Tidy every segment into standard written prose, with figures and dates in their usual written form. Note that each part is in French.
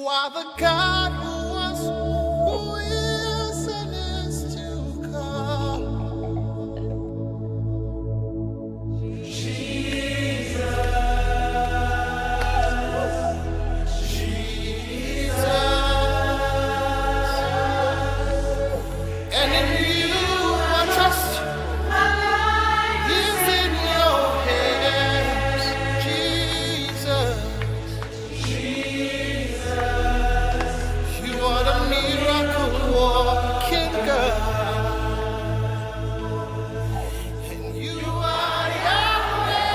are the God who was, who is, and is to come. And in you I trust. My life is in your hands, Jesus. You are the miracle working God. And you are Yahweh.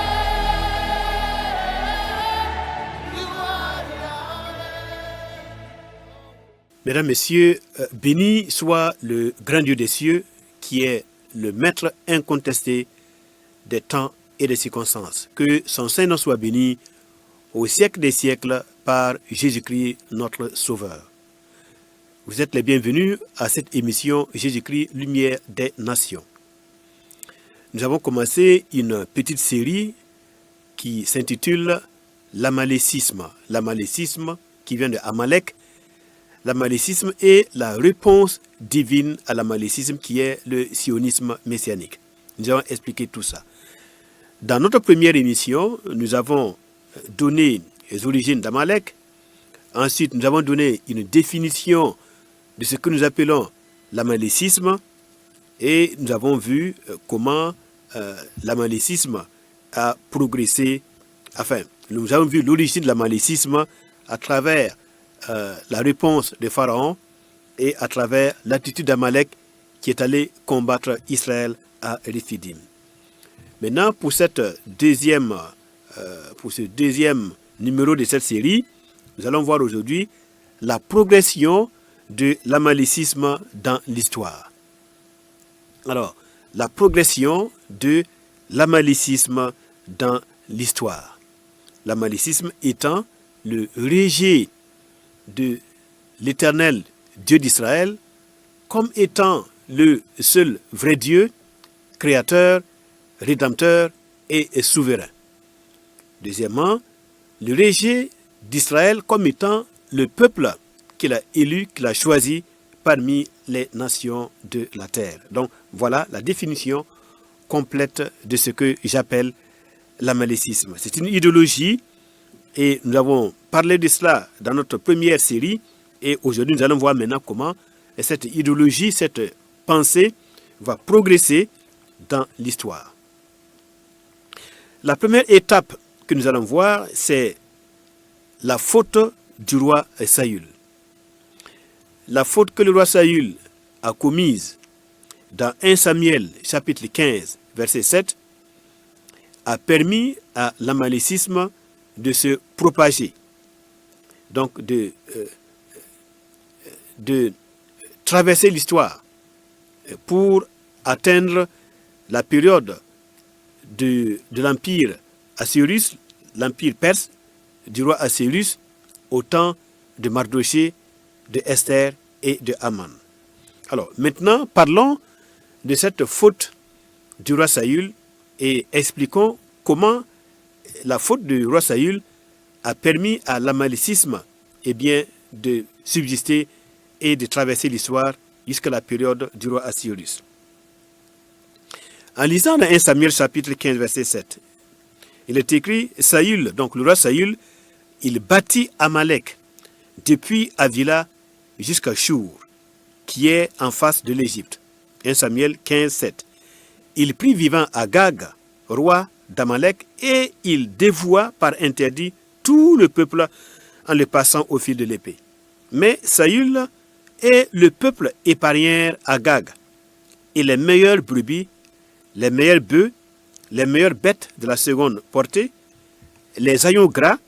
You are Yahweh. Mesdames, Messieurs, béni soit le grand Dieu des cieux qui est le maître incontesté des temps et des circonstances. Que son Saint-Nom soit béni au siècle des siècles par Jésus-Christ notre Sauveur. Vous êtes les bienvenus à cette émission Jésus-Christ, Lumière des Nations. Nous avons commencé une petite série qui s'intitule L'Amalécisme. L'Amalécisme qui vient de Amalek. L'Amalécisme est la réponse divine à l'Amalécisme qui est le sionisme messianique. Nous allons expliquer tout ça. Dans notre première émission, nous avons donné les origines d'Amalek. Ensuite, nous avons donné une définition de ce que nous appelons l'amalécisme. Et nous avons vu comment l'amalécisme a progressé. Enfin, nous avons vu l'origine de l'amalécisme à travers la réponse de Pharaon et à travers l'attitude d'Amalek qui est allé combattre Israël à Rephidim. Maintenant, pour ce deuxième numéro de cette série, nous allons voir aujourd'hui la progression de l'amalécisme dans l'histoire. Alors, la progression de l'amalécisme dans l'histoire. L'amalécisme étant le rejet de l'Éternel Dieu d'Israël comme étant le seul vrai Dieu, créateur, rédempteur et souverain. Deuxièmement, le rejet d'Israël comme étant le peuple qu'il a élu, qu'il a choisi parmi les nations de la terre. Donc voilà la définition complète de ce que j'appelle l'amalécisme. C'est une idéologie et nous avons parlé de cela dans notre première série et aujourd'hui nous allons voir maintenant comment cette idéologie, cette pensée va progresser dans l'histoire. La première étape que nous allons voir, c'est la faute du roi Saül. La faute que le roi Saül a commise dans 1 Samuel chapitre 15 verset 7 a permis à l'amalécisme de se propager, donc de traverser l'histoire pour atteindre la période de l'empire Assyrus, l'empire perse, du roi Assyrus, au temps de Mardochée, de Esther et de Haman. Alors, maintenant, parlons de cette faute du roi Saül et expliquons comment la faute du roi Saül a permis à l'amalécisme de subsister et de traverser l'histoire jusqu'à la période du roi Assyrus. En lisant dans 1 Samuel chapitre 15 verset 7, il est écrit Saül, donc le roi Saül, il bâtit Amalek depuis Avila jusqu'à Chour, qui est en face de l'Égypte. 1 Samuel 15, 7. Il prit vivant Agag, roi d'Amalek, et il dévoua par interdit tout le peuple en le passant au fil de l'épée. Mais Saül et le peuple épargnèrent Agag, et les meilleures brebis, les meilleurs bœufs, les meilleures bêtes de la seconde portée, les agneaux gras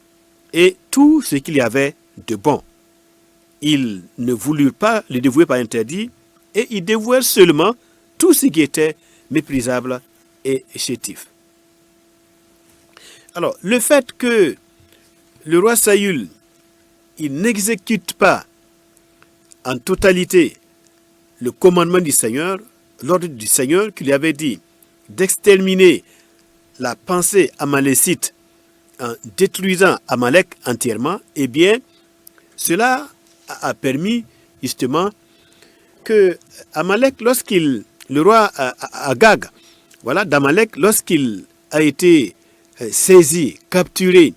et tout ce qu'il y avait de bon. Ils ne voulurent pas le dévouer par interdit et ils dévouèrent seulement tout ce qui était méprisable et chétif. Alors, le fait que le roi Saül, il n'exécute pas en totalité le commandement du Seigneur, l'ordre du Seigneur qui lui avait dit d'exterminer la pensée amalécite en détruisant Amalek entièrement, eh bien, Cela a permis justement que Amalek, le roi Agag, voilà, d'Amalek, lorsqu'il a été saisi, capturé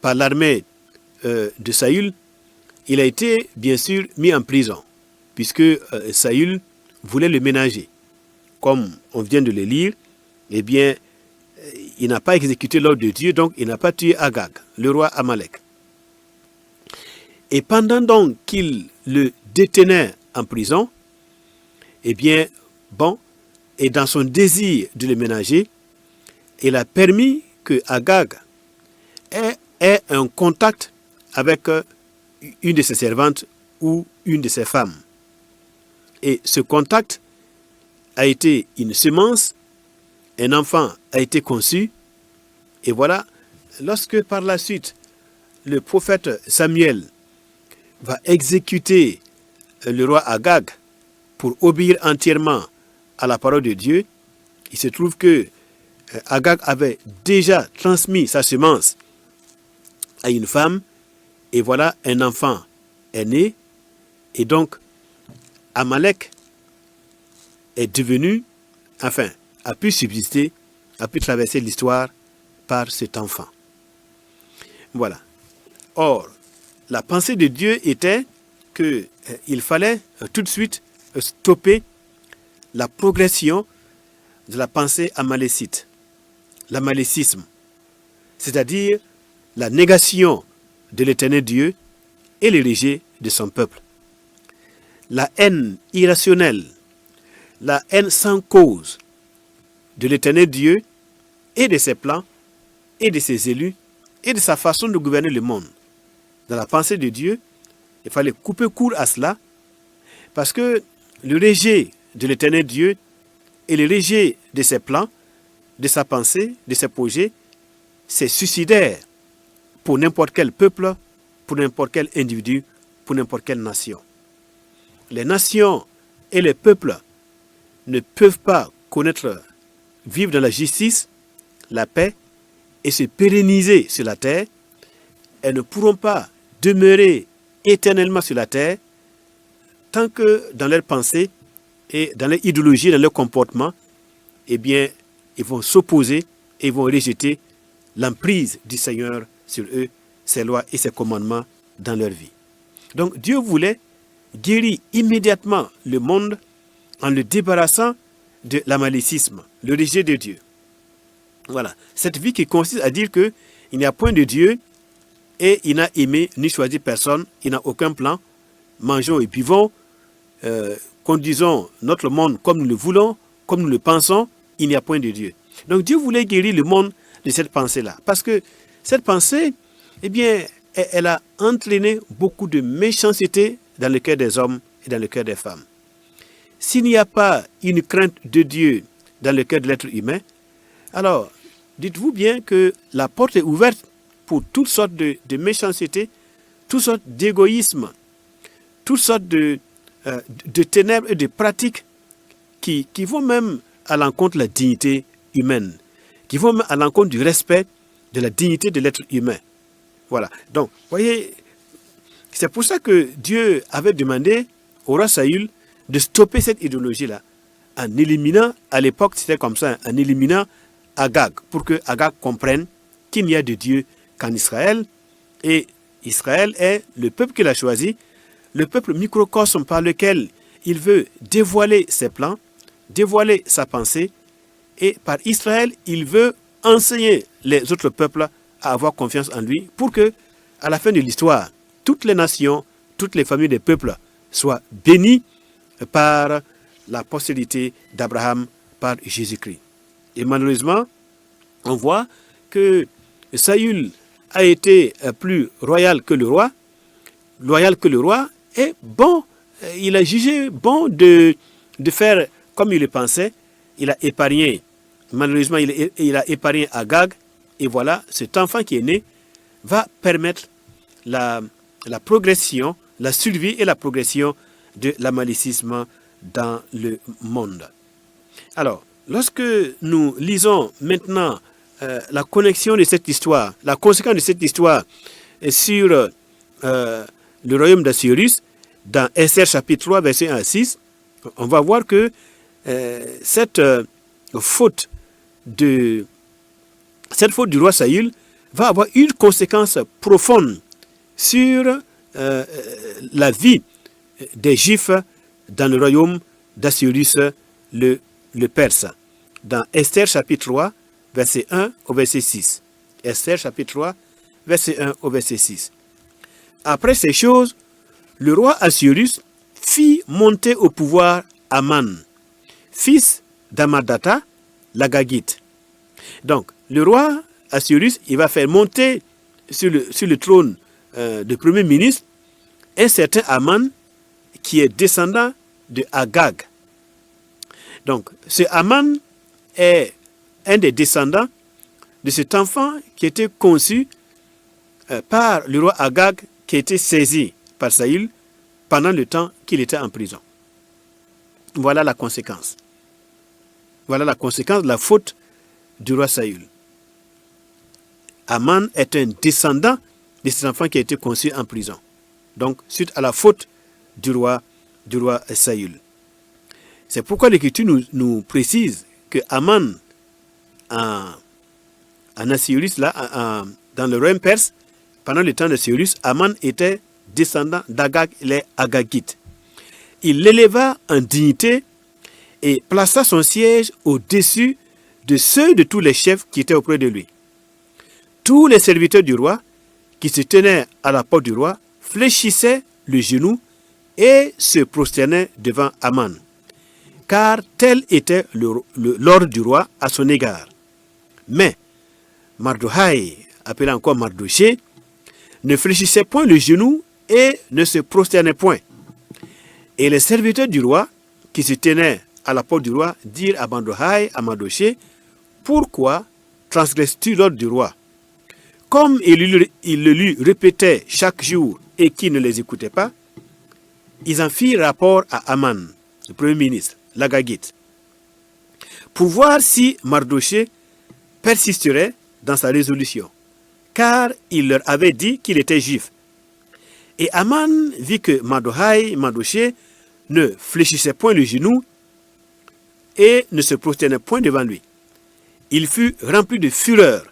par l'armée de Saül, il a été bien sûr mis en prison, puisque Saül voulait le ménager. Comme on vient de le lire, eh bien, il n'a pas exécuté l'ordre de Dieu, donc il n'a pas tué Agag, le roi Amalek. Et pendant donc qu'il le détenait en prison, eh bien, bon, et dans son désir de le ménager, il a permis que Agag ait un contact avec une de ses servantes ou une de ses femmes. Et ce contact a été une semence, un enfant a été conçu, et voilà, lorsque par la suite, le prophète Samuel va exécuter le roi Agag pour obéir entièrement à la parole de Dieu, il se trouve que Agag avait déjà transmis sa semence à une femme, et voilà, un enfant est né, et donc Amalek est devenu, enfin, a pu subsister, a pu traverser l'histoire par cet enfant. Voilà. Or, la pensée de Dieu était qu'il fallait tout de suite stopper la progression de la pensée amalécite, l'amalécisme, c'est-à-dire la négation de l'éternel Dieu et le rejet de son peuple. La haine irrationnelle, la haine sans cause de l'éternel Dieu et de ses plans et de ses élus et de sa façon de gouverner le monde. Dans la pensée de Dieu, il fallait couper court à cela, parce que le rejet de l'éternel Dieu et le rejet de ses plans, de sa pensée, de ses projets, c'est suicidaire pour n'importe quel peuple, pour n'importe quel individu, pour n'importe quelle nation. Les nations et les peuples ne peuvent pas vivre dans la justice, la paix et se pérenniser sur la terre. Elles ne pourront pas demeurer éternellement sur la terre tant que dans leurs pensées et dans leur idéologie, dans leur comportement, eh bien, ils vont s'opposer et ils vont rejeter l'emprise du Seigneur sur eux, ses lois et ses commandements dans leur vie. Donc Dieu voulait guérir immédiatement le monde en le débarrassant de l'amalécisme, le rejet de Dieu. Voilà, cette vie qui consiste à dire qu'il n'y a point de Dieu et il n'a aimé ni choisi personne, il n'a aucun plan, mangeons et buvons, conduisons notre monde comme nous le voulons, comme nous le pensons, il n'y a point de Dieu. Donc Dieu voulait guérir le monde de cette pensée-là, parce que cette pensée, eh bien, elle a entraîné beaucoup de méchanceté dans le cœur des hommes et dans le cœur des femmes. S'il n'y a pas une crainte de Dieu dans le cœur de l'être humain, alors dites-vous bien que la porte est ouverte pour toutes sortes de méchanceté, toutes sortes d'égoïsme, toutes sortes de ténèbres et de pratiques qui vont même à l'encontre de la dignité humaine, qui vont même à l'encontre du respect de la dignité de l'être humain. Voilà. Donc, voyez, c'est pour ça que Dieu avait demandé au roi Saül de stopper cette idéologie-là, en éliminant, à l'époque c'était comme ça, en éliminant Agag, pour que Agag comprenne qu'il n'y a de Dieu qu'en Israël, et Israël est le peuple qu'il a choisi, le peuple microcosme par lequel il veut dévoiler ses plans, dévoiler sa pensée, et par Israël, il veut enseigner les autres peuples à avoir confiance en lui, pour que, à la fin de l'histoire, toutes les nations, toutes les familles des peuples soient bénies par la postérité d'Abraham, par Jésus-Christ. Et malheureusement, on voit que Saül a été plus royal que le roi, et bon, il a jugé bon de faire comme il le pensait. Il a épargné, malheureusement, il a épargné Agag, et voilà, cet enfant qui est né va permettre la progression, la survie et la progression de l'amalécisme dans le monde. Alors, lorsque nous lisons maintenant la connexion de cette histoire, la conséquence de cette histoire sur le royaume d'Assyrus, dans Esther chapitre 3, verset 1 à 6, on va voir que cette faute du roi Saül va avoir une conséquence profonde sur la vie des Juifs dans le royaume d'Assyrus, le Perse. Dans Esther chapitre 3, verset 1 au verset 6. Esther chapitre 3, verset 1 au verset 6. Après ces choses, le roi Assyrus fit monter au pouvoir Aman, fils d'Amadatta, l'Agagite. Donc, le roi Assyrus, il va faire monter sur le trône de premier ministre un certain Aman qui est descendant de Agag. Donc, ce Aman est un des descendants de cet enfant qui était conçu par le roi Agag, qui a été saisi par Saül pendant le temps qu'il était en prison. Voilà la conséquence. Voilà la conséquence de la faute du roi Saül. Aman est un descendant de cet enfant qui a été conçu en prison. Donc, suite à la faute du roi Saül. C'est pourquoi l'Écriture nous précise que Aman, en Assyrus, là, dans le royaume perse, pendant le temps d'Assyrus, Aman était descendant d'Agag, les Agagites. Il l'éleva en dignité et plaça son siège au-dessus de ceux de tous les chefs qui étaient auprès de lui. Tous les serviteurs du roi qui se tenaient à la porte du roi fléchissaient le genou et se prosternaient devant Aman, car tel était l'ordre du roi à son égard. Mais Mardokhai, appelé encore Mardoché, ne fléchissait point le genou et ne se prosternait point. Et les serviteurs du roi, qui se tenaient à la porte du roi, dirent à Mardokhai, à Mardoché, pourquoi transgresses-tu l'ordre du roi? Comme il le lui répétait chaque jour et qu'il ne les écoutait pas, ils en firent rapport à Aman, le premier ministre, l'Agagite, pour voir si Mardoché persisterait dans sa résolution, car il leur avait dit qu'il était juif. Et Aman vit que Mardoché ne fléchissait point le genou et ne se prosternait point devant lui. Il fut rempli de fureur,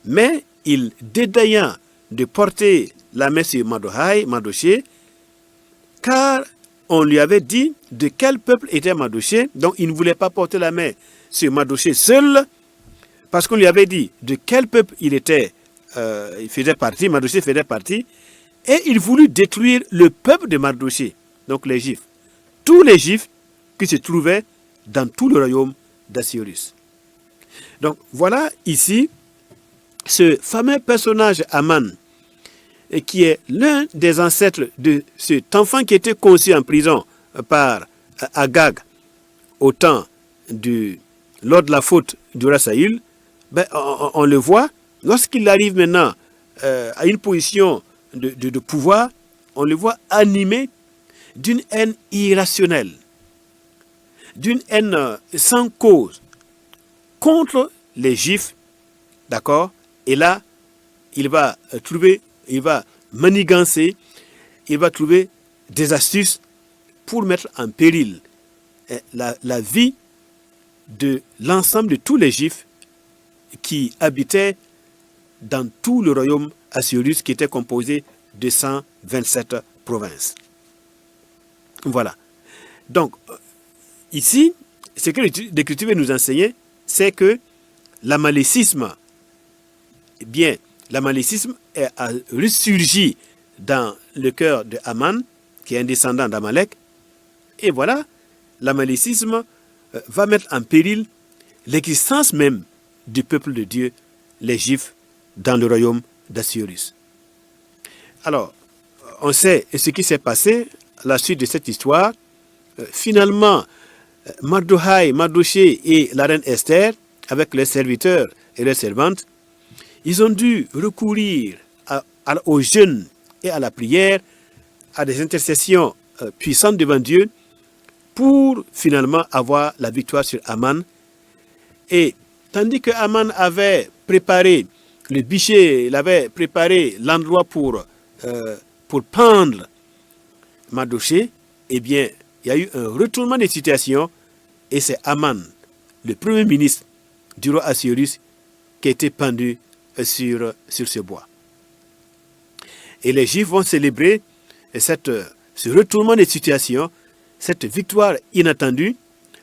mais il dédaigna de porter la main sur Mardoché, car on lui avait dit de quel peuple était Mardoché, donc il ne voulait pas porter la main sur Mardoché seul, parce qu'on lui avait dit de quel peuple il faisait partie, Mardoché faisait partie, et il voulut détruire le peuple de Mardoché, donc les Juifs, tous les Juifs qui se trouvaient dans tout le royaume d'Assyrus. Donc voilà ici ce fameux personnage Aman, qui est l'un des ancêtres de cet enfant qui était conçu en prison par Agag au temps lors de la faute du roi Saül. On le voit, lorsqu'il arrive maintenant à une position de pouvoir, on le voit animé d'une haine irrationnelle, d'une haine sans cause contre les Juifs, d'accord? Et là, il va manigancer, il va trouver des astuces pour mettre en péril la vie de l'ensemble de tous les Juifs qui habitaient dans tout le royaume Assyrus qui était composé de 127 provinces. Voilà. Donc, ici, ce que l'Écriture veut nous enseigner, c'est que l'amalécisme a ressurgi dans le cœur de Aman, qui est un descendant d'Amalek. Et voilà, l'amalécisme va mettre en péril l'existence même du peuple de Dieu, les Juifs, dans le royaume d'Assyrus. Alors, on sait ce qui s'est passé à la suite de cette histoire. Finalement, Mardoché et la reine Esther, avec leurs serviteurs et leurs servantes, ils ont dû recourir au jeûne et à la prière, à des intercessions puissantes devant Dieu, pour finalement avoir la victoire sur Aman. Et tandis que Aman avait préparé le bûcher, il avait préparé l'endroit pour pour pendre Mardochée, eh bien, il y a eu un retournement de situation et c'est Aman, le premier ministre du roi Assuérus, qui a été pendu sur ce bois. Et les Juifs vont célébrer ce retournement de situation, cette victoire inattendue,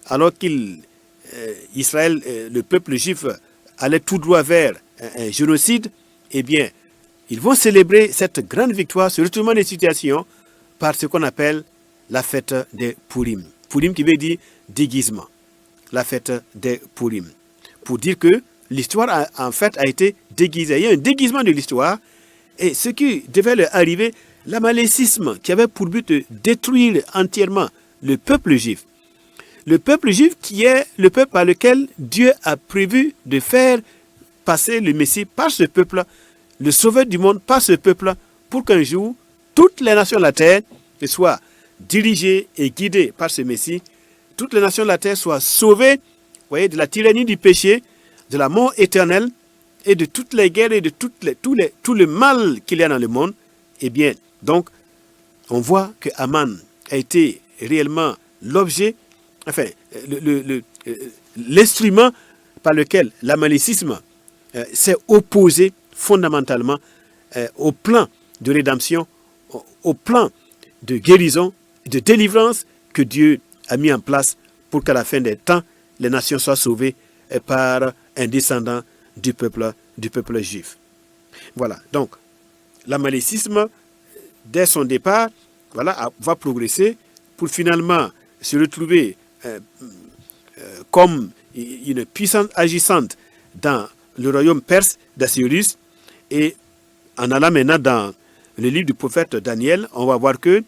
alors qu'Israël, le peuple juif, allait tout droit vers un génocide. Eh bien, ils vont célébrer cette grande victoire, ce retournement de situation, par ce qu'on appelle la fête des Purim. Purim qui veut dire déguisement. La fête des Purim. Pour dire que l'histoire, en fait, a été déguisée. Il y a un déguisement de l'histoire. Et ce qui devait leur arriver, l'amalécisme qui avait pour but de détruire entièrement le peuple juif. Le peuple juif qui est le peuple par lequel Dieu a prévu de faire passer le Messie par ce peuple, le sauveur du monde par ce peuple, pour qu'un jour, toutes les nations de la terre soient dirigées et guidées par ce Messie. Toutes les nations de la terre soient sauvées, vous voyez, de la tyrannie du péché, de la mort éternelle et de toutes les guerres et de tout le mal qu'il y a dans le monde. Eh bien, donc, on voit que Aman a été réellement l'objet, enfin, l'instrument par lequel l'amalécisme s'est opposé fondamentalement au plan de rédemption, au plan de guérison, de délivrance que Dieu a mis en place pour qu'à la fin des temps, les nations soient sauvées par un descendant du peuple juif. Voilà, donc l'amalécisme, dès son départ, voilà, va progresser pour finalement se retrouver comme une puissance agissante dans le royaume perse d'Assuérus. Et en allant maintenant dans le livre du prophète Daniel, on va voir que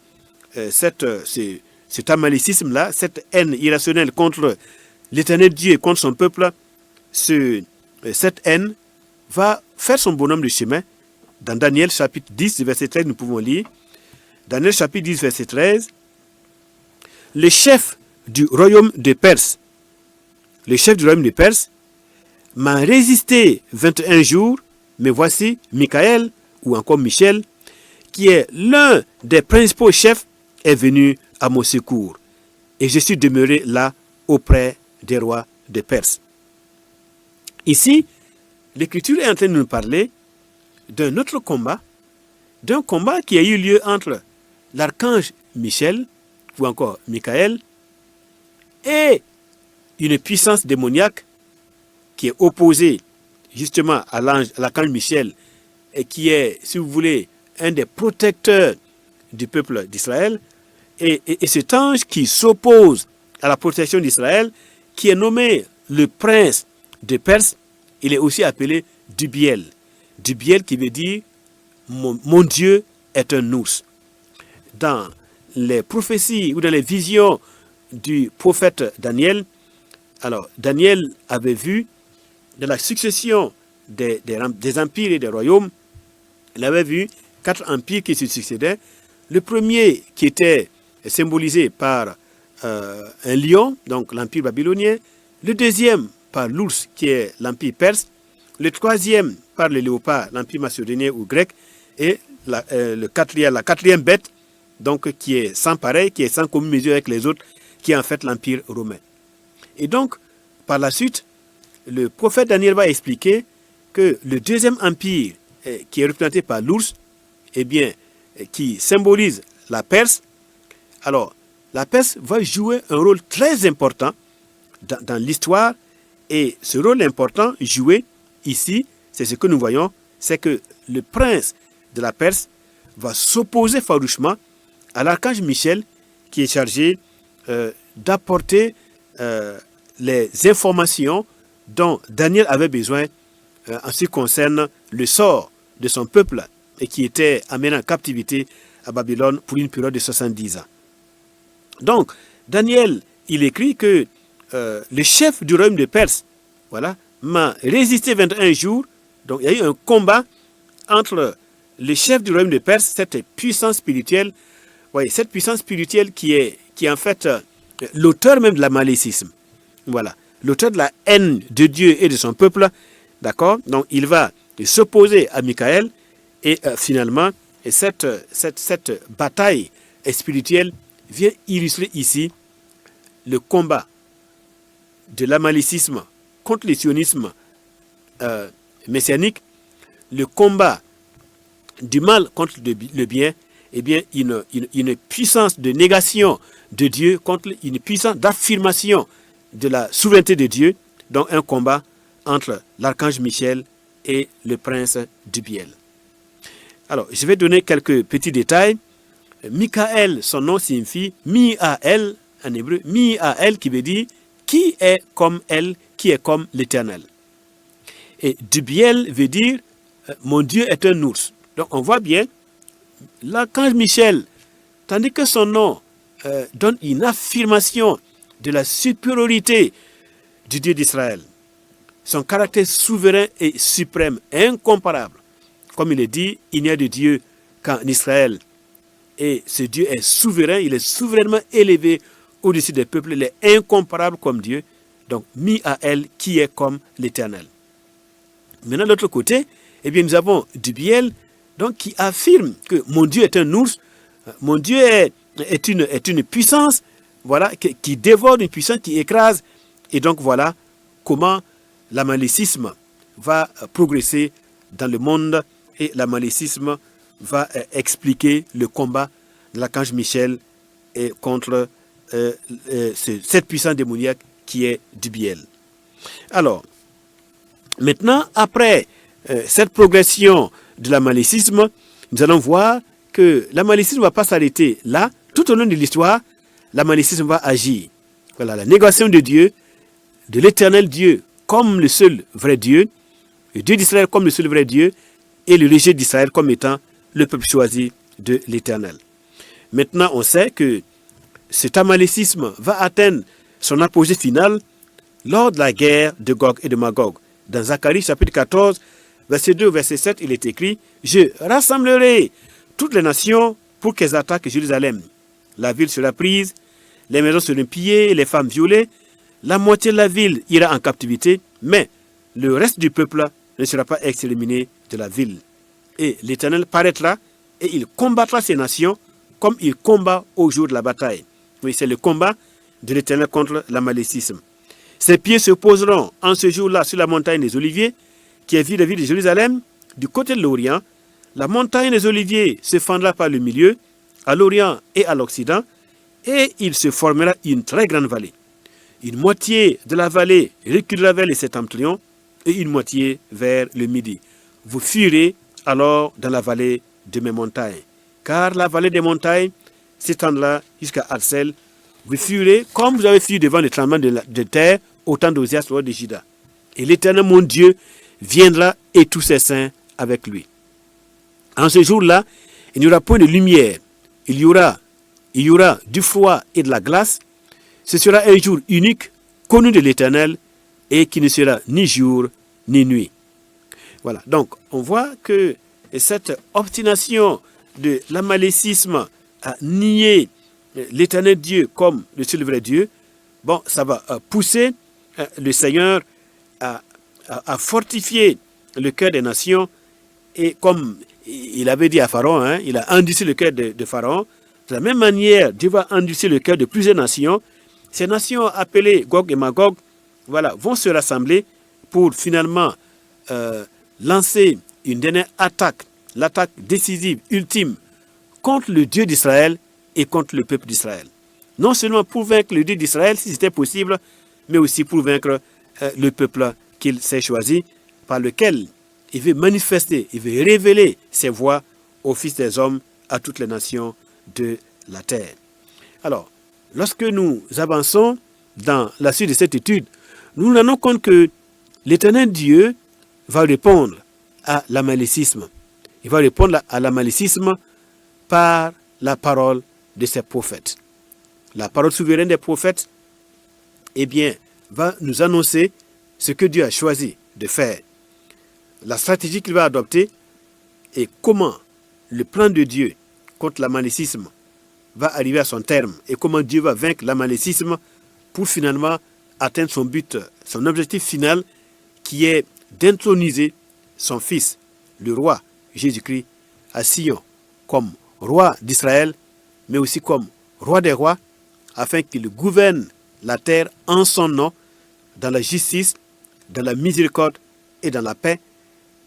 cet amalécisme-là, cette haine irrationnelle contre l'Éternel Dieu et contre son peuple, cette haine va faire son bonhomme de chemin. Dans Daniel chapitre 10, verset 13, nous pouvons lire. Daniel chapitre 10, verset 13. Le chef du royaume de Perse, m'a résisté 21 jours, mais voici Michael, ou encore Michel, qui est l'un des principaux chefs, est venu à mon secours. Et je suis demeuré là auprès des rois de Perse. Ici, l'Écriture est en train de nous parler d'un autre combat, d'un combat qui a eu lieu entre l'archange Michel, ou encore Michael, et une puissance démoniaque qui est opposée justement à l'archange Michel, et qui est, si vous voulez, un des protecteurs du peuple d'Israël, et cet ange qui s'oppose à la protection d'Israël, qui est nommé le prince de Perse, il est aussi appelé Dubiel. Dubiel qui veut dire mon Dieu est un ours. Dans les prophéties ou dans les visions du prophète Daniel, alors Daniel avait vu dans la succession des empires et des royaumes, il avait vu 4 empires qui se succédaient. Le premier qui était symbolisé par un lion, donc l'empire babylonien. Le deuxième par l'ours, qui est l'empire perse. Le troisième par le léopard, l'empire macédonien ou grec. Et la quatrième bête, donc qui est sans pareil, qui est sans commune mesure avec les autres, qui est en fait l'empire romain. Et donc, par la suite, le prophète Daniel va expliquer que le deuxième empire, qui est représenté par l'ours, eh bien, qui symbolise la Perse, alors, la Perse va jouer un rôle très important dans l'histoire, et ce rôle important joué ici, c'est ce que nous voyons, c'est que le prince de la Perse va s'opposer farouchement à l'archange Michel, qui est chargé d'apporter les informations dont Daniel avait besoin en ce qui concerne le sort de son peuple, et qui était amené en captivité à Babylone pour une période de 70 ans. Donc, Daniel, il écrit que le chef du royaume de Perse, voilà, m'a résisté 21 jours. Donc, il y a eu un combat entre le chef du royaume de Perse, cette puissance spirituelle, voyez, cette puissance spirituelle qui est en fait l'auteur même de l'amalécisme. Voilà, l'auteur de la haine de Dieu et de son peuple, d'accord. Donc, il va s'opposer à Michael, et finalement, Et cette bataille spirituelle vient illustrer ici le combat de l'amalicisme contre le sionisme messianique, le combat du mal contre le bien, eh bien une puissance de négation de Dieu contre une puissance d'affirmation de la souveraineté de Dieu, donc un combat entre l'archange Michel et le prince Dubiel. Alors, je vais donner quelques petits détails. Michael, son nom signifie Mi-A-El en hébreu, Mi-A-El qui veut dire qui est comme elle, qui est comme l'Éternel. Et Dubiel veut dire mon Dieu est un ours. Donc on voit bien l'archange Michel, tandis que son nom donne une affirmation de la supériorité du Dieu d'Israël. Son caractère souverain et suprême, incomparable. Comme il est dit, il n'y a de Dieu qu'en Israël. Et ce Dieu est souverain, il est souverainement élevé au-dessus des peuples, il est incomparable comme Dieu. Donc, Mi-A-El, qui est comme l'Éternel. Maintenant, de l'autre côté, eh bien, nous avons Dubiel, donc, qui affirme que mon Dieu est un ours, mon Dieu est une puissance, voilà, qui dévore, une puissance qui écrase. Et donc, voilà comment l'amalicisme va progresser dans le monde et l'amalicisme va expliquer le combat de l'archange Michel et contre cette puissance démoniaque qui est Dubiel. Alors, maintenant, après cette progression de l'amalicisme, nous allons voir que l'amalicisme ne va pas s'arrêter là. Tout au long de l'histoire, l'amalicisme va agir. Voilà, la négation de Dieu, de l'éternel Dieu comme le seul vrai Dieu, le Dieu d'Israël comme le seul vrai Dieu, et le rejet d'Israël comme étant le peuple choisi de l'Éternel. Maintenant, on sait que cet amalicisme va atteindre son apogée final lors de la guerre de Gog et de Magog. Dans Zacharie chapitre 14, verset 2, verset 7, il est écrit « Je rassemblerai toutes les nations pour qu'elles attaquent Jérusalem. La ville sera prise, les maisons seront pillées, les femmes violées, la moitié de la ville ira en captivité, mais le reste du peuple ne sera pas exterminé de la ville. Et l'Éternel paraîtra et il combattra ces nations comme il combat au jour de la bataille. » Oui, c'est le combat de l'Éternel contre l'amalicisme. Ses pieds se poseront en ce jour-là sur la montagne des Oliviers, qui est vis-à-vis de Jérusalem, du côté de l'Orient. La montagne des Oliviers se fendra par le milieu, à l'Orient et à l'Occident, et il se formera une très grande vallée. Une moitié de la vallée reculera vers le septentrion et une moitié vers le midi. Vous fuirez alors dans la vallée de mes montagnes, car la vallée des montagnes s'étendra jusqu'à Arsel. Vous fuirez comme vous avez fui devant le tremblement de terre au temps d'Osias, roi de Juda. Et l'Éternel, mon Dieu, viendra et tous ses saints avec lui. En ce jour-là, il n'y aura point de lumière. Il y aura du froid et de la glace. Ce sera un jour unique, connu de l'Éternel, et qui ne sera ni jour ni nuit. Voilà, donc on voit que cette obstination de l'amalicisme à nier l'Éternel Dieu comme le seul vrai Dieu, bon, ça va pousser le Seigneur à fortifier le cœur des nations, et comme il avait dit à Pharaon, hein, il a endurci le cœur de Pharaon. De la même manière, Dieu va endurcir le cœur de plusieurs nations. Ces nations appelées Gog et Magog, voilà, vont se rassembler pour finalement lancer une dernière attaque, l'attaque décisive, ultime, contre le Dieu d'Israël et contre le peuple d'Israël. Non seulement pour vaincre le Dieu d'Israël, si c'était possible, mais aussi pour vaincre le peuple qu'il s'est choisi, par lequel il veut manifester, il veut révéler ses voies aux fils des hommes, à toutes les nations de la terre. Alors, lorsque nous avançons dans la suite de cette étude, nous nous rendons compte que l'Éternel Dieu va répondre à l'amalicisme. Il va répondre à l'amalicisme par la parole de ses prophètes. La parole souveraine des prophètes, eh bien, va nous annoncer ce que Dieu a choisi de faire, la stratégie qu'il va adopter et comment le plan de Dieu contre l'amalicisme va arriver à son terme et comment Dieu va vaincre l'amalicisme pour finalement atteindre son but, son objectif final qui est d'introniser son fils, le roi Jésus-Christ, à Sion, comme roi d'Israël, mais aussi comme roi des rois, afin qu'il gouverne la terre en son nom, dans la justice, dans la miséricorde et dans la paix,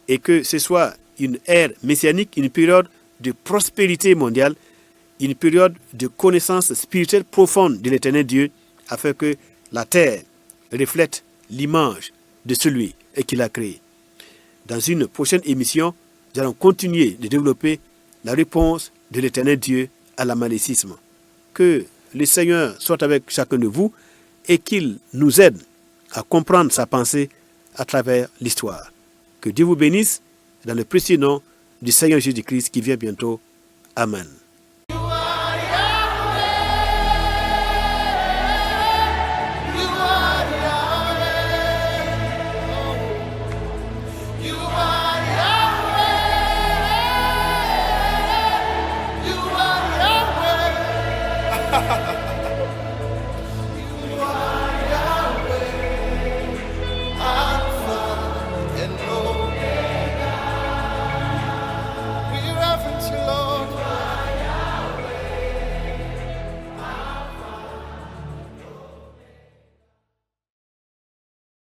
et que ce soit une ère messianique, une période de prospérité mondiale, une période de connaissance spirituelle profonde de l'Éternel Dieu, afin que la terre reflète l'image de celui qu'il a créé. Dans une prochaine émission, nous allons continuer de développer la réponse de l'Éternel Dieu à l'amalecisme. Que le Seigneur soit avec chacun de vous et qu'il nous aide à comprendre sa pensée à travers l'histoire. Que Dieu vous bénisse dans le précieux nom du Seigneur Jésus-Christ qui vient bientôt. Amen. You are Yahweh. You are Yahweh. You are Yahweh. You are Yahweh.